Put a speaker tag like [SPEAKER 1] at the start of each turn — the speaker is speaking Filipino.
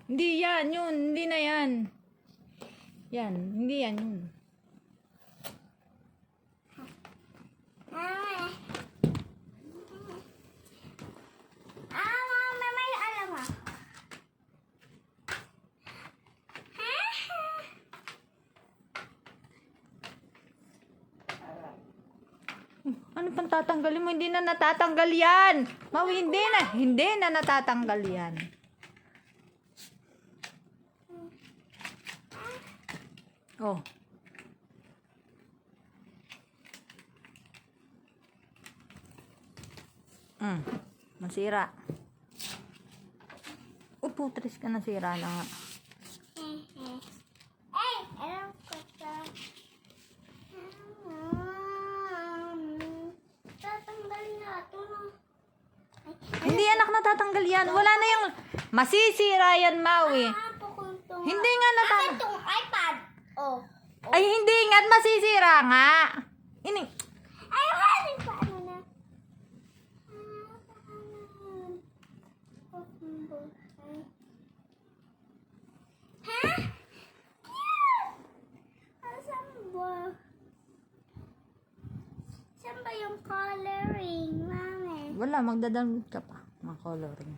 [SPEAKER 1] Hindi yan, yun. Hindi na yan. Yan, hindi yan yun.
[SPEAKER 2] May alam ah.
[SPEAKER 1] Ano pang tatanggalin mo? Hindi na natatanggal yan. Mau, hindi na. Hindi na natatanggal yan. Oh. Masira. Putris ka, nasira na nga.
[SPEAKER 2] Ay, alam ko to. Tatanggalin na ito, no?
[SPEAKER 1] Hindi anak natatanggal yan. Wala na yung masisira yan, Maui. Hindi nga natatanggal.
[SPEAKER 2] Itong iPad. Oh.
[SPEAKER 1] Ay, hindi nga masisira nga. Ini.
[SPEAKER 2] Ay, wala pa ano na. Ha? Asan ba? Saan ba yung coloring, mami?
[SPEAKER 1] Wala, magdadamit ka pa. Mga coloring.